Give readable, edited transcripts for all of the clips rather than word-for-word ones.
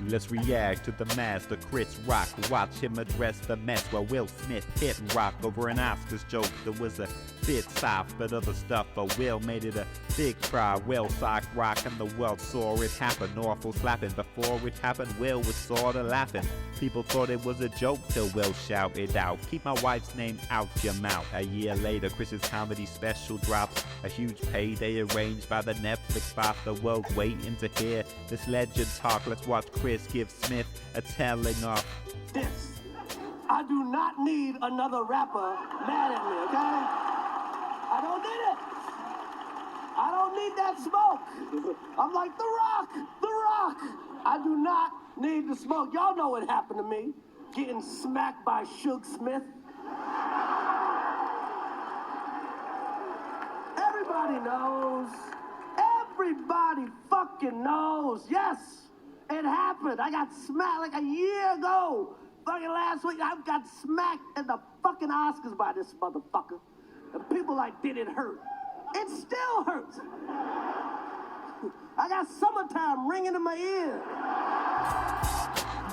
Let's react to the master Chris Rock. Watch him address the mess while Will Smith hit rock over an Oscars joke that was a bit soft, but other stuff but Will made it a big cry. Will sock rock and the world saw it happen. Awful slapping. Before it happened, Will was sorta laughing. People thought it was a joke till Will shouted out, "Keep my wife's name out your mouth." A year later, Chris's comedy special drops. A huge payday arranged by the Netflix boss. The world waiting to hear this legend talk. Let's watch Chris give Smith a telling off. This, I do not need another rapper mad at me, okay? I don't need it. I don't need that smoke. I'm like The Rock, The Rock. I do not need the smoke. Y'all know what happened to me. Getting smacked by Suge Smith. Everybody knows. Everybody fucking knows. Yes, it happened. I got smacked like a year ago. Fucking last week, I got smacked at the fucking Oscars by this motherfucker. And people like, did it hurt? It still hurts. I got Summertime ringing in my ear.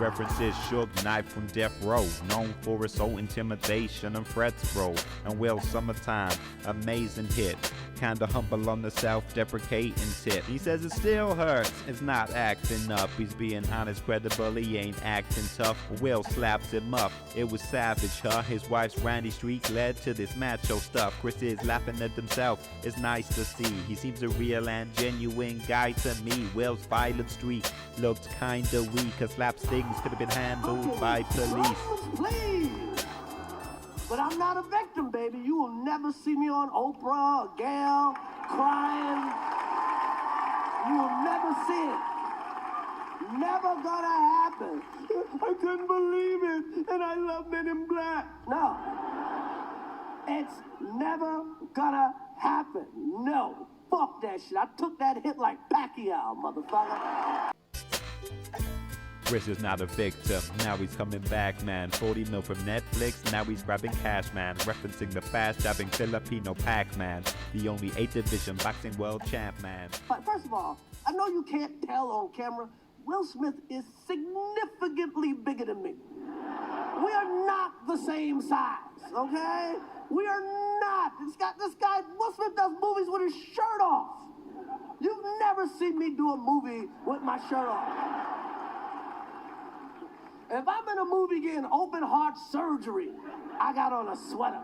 References Suge Knight from Death Row, known for assault, intimidation, and threats, bro. And Will Summertime, amazing hit. Kinda humble on the self-deprecating tip. He says it still hurts, it's not acting up. He's being honest, credible, he ain't acting tough. Will slaps him up, it was savage, huh? His wife's randy streak led to this macho stuff. Chris is laughing at himself, it's nice to see. He seems a real and genuine guy to me. Will's violent streak looked kinda weak. A slap stings could have been handled by police. Please. But I'm not a victim, baby. You will never see me on Oprah or Gail crying. You will never see it. Never gonna happen. I couldn't believe it, and I love Men in Black. No. It's never gonna happen. No. Fuck that shit. I took that hit like Pacquiao, motherfucker. Chris is not a victim, now he's coming back, man. 40 mil from Netflix, now he's grabbing cash, man. Referencing the fast-jabbing Filipino Pac-Man, the only 8th division boxing world champ, man. But first of all, I know you can't tell on camera, Will Smith is significantly bigger than me. We are not the same size, okay? We are not. This guy, Will Smith does movies with his shirt off. You've never seen me do a movie with my shirt off. If I'm in a movie getting open heart surgery, I got on a sweater.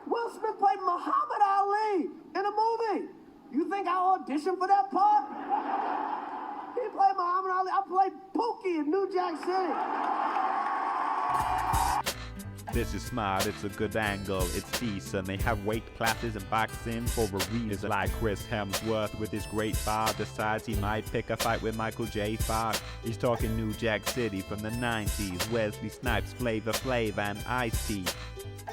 Will Smith played Muhammad Ali in a movie. You think I auditioned for that part? He played Muhammad Ali. I played Pookie in New Jack City. This is smart, it's a good angle, it's decent. They have weight classes in boxing for a reason. Like Chris Hemsworth with his great bar decides he might pick a fight with Michael J. Fox. He's talking New Jack City from the 90s. Wesley Snipes, Flavor Flav, and Ice-T.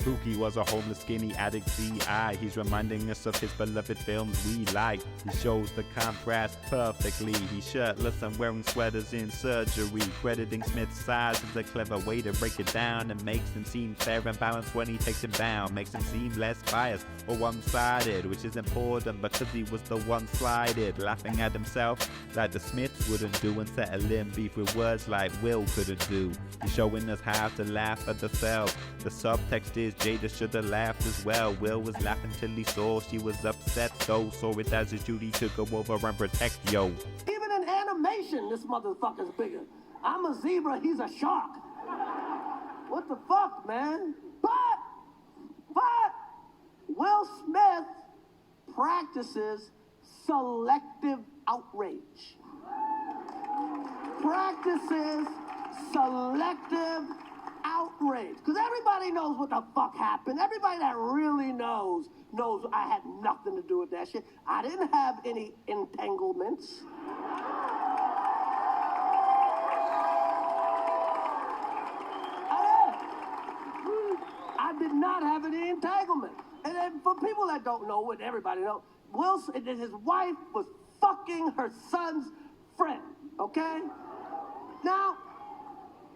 Pookie was a homeless skinny addict CI. He's reminding us of his beloved films we like. He shows the contrast perfectly. He's shirtless and wearing sweaters in surgery. Crediting Smith's size is a clever way to break it down and makes him seem fair and balanced when he takes him down. Makes him seem less biased or one-sided, which is important because he was the one-sided. Laughing at himself like the Smiths wouldn't do and settling beef with words like Will couldn't do. He's showing us how to laugh at ourselves. The subtext is Jada should have laughed as well. Will was laughing till he saw she was upset though. Saw it as his duty to go over and protect yo. Even in animation, this motherfucker's bigger. I'm a zebra, he's a shark. What the fuck, man? But Will Smith practices selective outrage. Practices selective outrage. Because everybody knows what the fuck happened. Everybody that really knows I had nothing to do with that shit. I didn't have any entanglements. I did not have any entanglement. And then for people that don't know, what everybody knows, his wife was fucking her son's friend, okay? Now,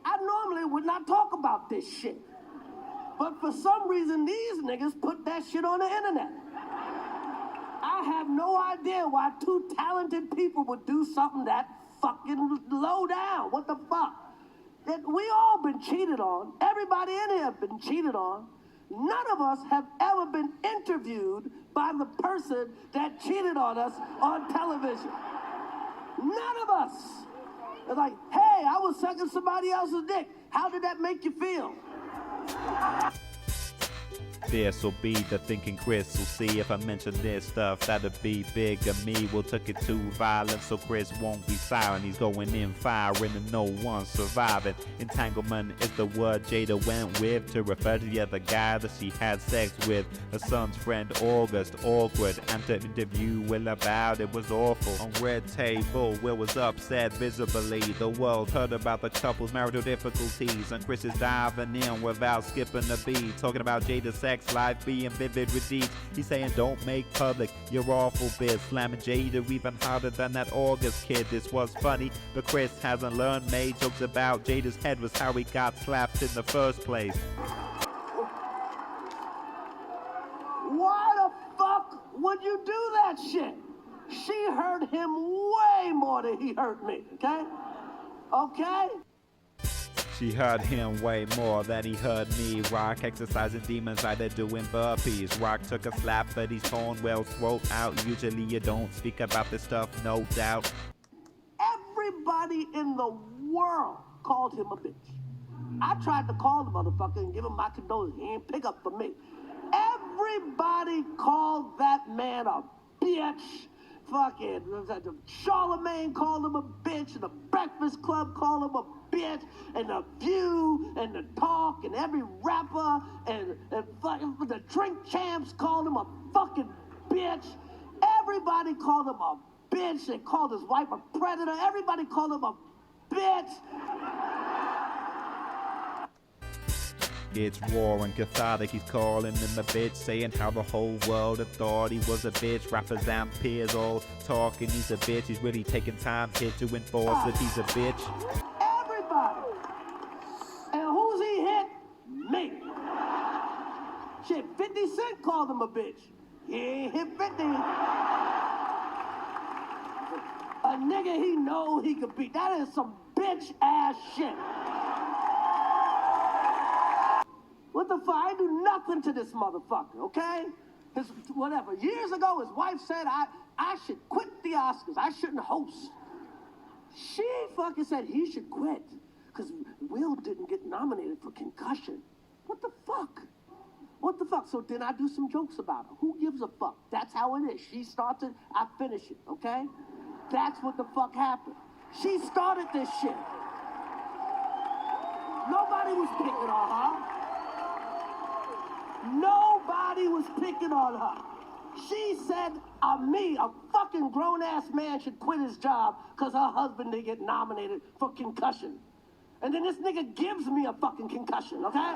I normally would not talk about this shit. But for some reason, these niggas put that shit on the internet. I I have no idea why two talented people would do something that fucking low down. What the fuck? We all been cheated on. Everybody in here have been cheated on. None of us have ever been interviewed by the person that cheated on us on television. None of us. It's like, hey, I was sucking somebody else's dick. How did that make you feel? This'll be the thinking Chris will see if I mention this stuff. That'll be big of me. We'll took it too violent, so Chris won't be silent. He's going in firing and no one's surviving. Entanglement is the word Jada went with to refer to the other guy that she had sex with. Her son's friend August, awkward, and to interview Will about it was awful. On Red Table, Will was upset visibly. The world heard about the couple's marital difficulties, and Chris is diving in without skipping a beat, talking about Jada's sex life being vivid with deeds. He's saying don't make public your awful bit, slamming Jada even harder than that August kid. This was funny, but Chris hasn't learned. Made jokes about Jada's head was how he got slapped in the first place. Why the fuck would you do that shit? She hurt him way more than he hurt me, okay? Okay? She hurt him way more than he hurt me. Rock exercising demons like they're doing burpees. Rock took a slap, but he's torn Will's throat out. Usually you don't speak about this stuff, no doubt. Everybody in the world called him a bitch. I tried to call the motherfucker and give him my condolences. He ain't pick up for me. Everybody called that man a bitch. Fucking Charlemagne called him a bitch, and the Breakfast Club called him a bitch, and the View, and the Talk, and every rapper, and fucking the Drink Champs called him a fucking bitch. Everybody called him a bitch. They called his wife a predator. Everybody called him a bitch. It's raw and cathartic, he's calling him a bitch, saying how the whole world had thought he was a bitch. Rappers and peers all talking he's a bitch. He's really taking time here to enforce that he's a bitch. Everybody. And who's he hit? Me. Shit, 50 Cent called him a bitch. He ain't hit 50. A nigga he know he could beat. That is some bitch ass shit. What the fuck? I do nothing to this motherfucker, okay? Whatever. Years ago, his wife said I should quit the Oscars. I shouldn't host. She fucking said he should quit because Will didn't get nominated for concussion. What the fuck? What the fuck? So then I do some jokes about her. Who gives a fuck? That's how it is. She started, I finish it, okay? That's what the fuck happened. She started this shit. Nobody was picking on her. Nobody was picking on her. She said, me, a fucking grown-ass man should quit his job because her husband didn't get nominated for concussion. And then this nigga gives me a fucking concussion, okay?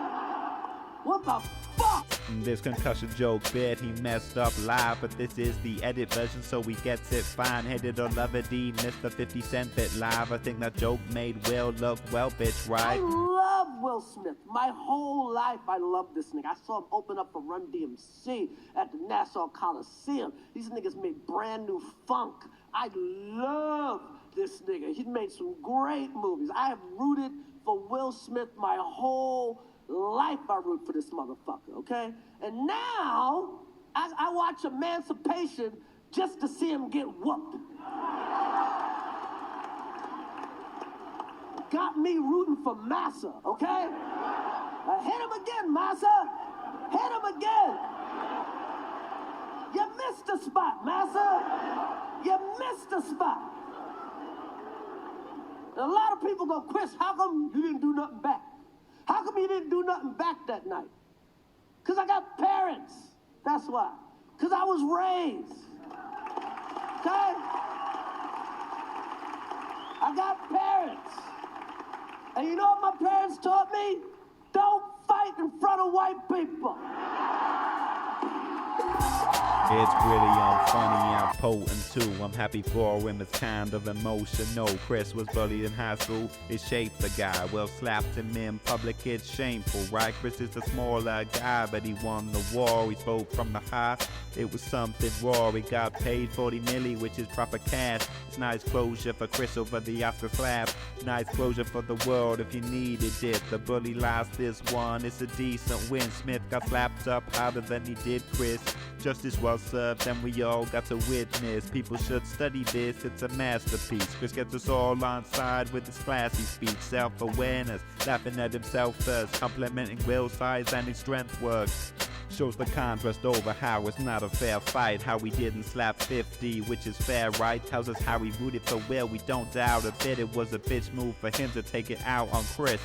What the fuck? This concussion joke bit, he messed up live, but this is the edit version, so he gets it fine-headed or lovey-dee. Missed the 50 Cent bit live. I think that joke made Will look well, bitch, right? I love Will Smith. My whole life, I love this nigga. I saw him open up for Run DMC at the Nassau Coliseum. These niggas made brand new funk. I love this nigga. He's made some great movies. I have rooted for Will Smith my whole life. I root for this motherfucker, okay? And now, I watch Emancipation just to see him get whooped. Got me rooting for Massa, okay? Hit him again, Massa. Hit him again. You missed the spot, Massa. You missed the spot. And a lot of people go, Chris, how come you didn't do nothing back? How come you didn't do nothing back that night? Because I got parents. That's why. Because I was raised. Okay? I got parents. And you know what my parents taught me? Don't fight in front of white people. It's brilliant, funny, and potent too. I'm happy for him, it's kind of emotional. Chris was bullied in high school, it shaped the guy. Well, slapped him in public, it's shameful, right? Chris is the smaller guy, but he won the war. He spoke from the heart, it was something raw. He got paid 40 milli, which is proper cash. It's nice closure for Chris over the Oscar slap. Nice closure for the world if you needed it. The bully lost this one, it's a decent win. Smith got slapped up harder than he did Chris. Justice well served and we all got to witness. People should study this, it's a masterpiece. Chris gets us all on side with his classy speech. Self-awareness, laughing at himself first, complimenting Will's size and his strength work. Shows the contrast over how it's not a fair fight. How we didn't slap 50, which is fair, right? Tells us how he rooted for Will, we don't doubt a bit. It was a bitch move for him to take it out on Chris.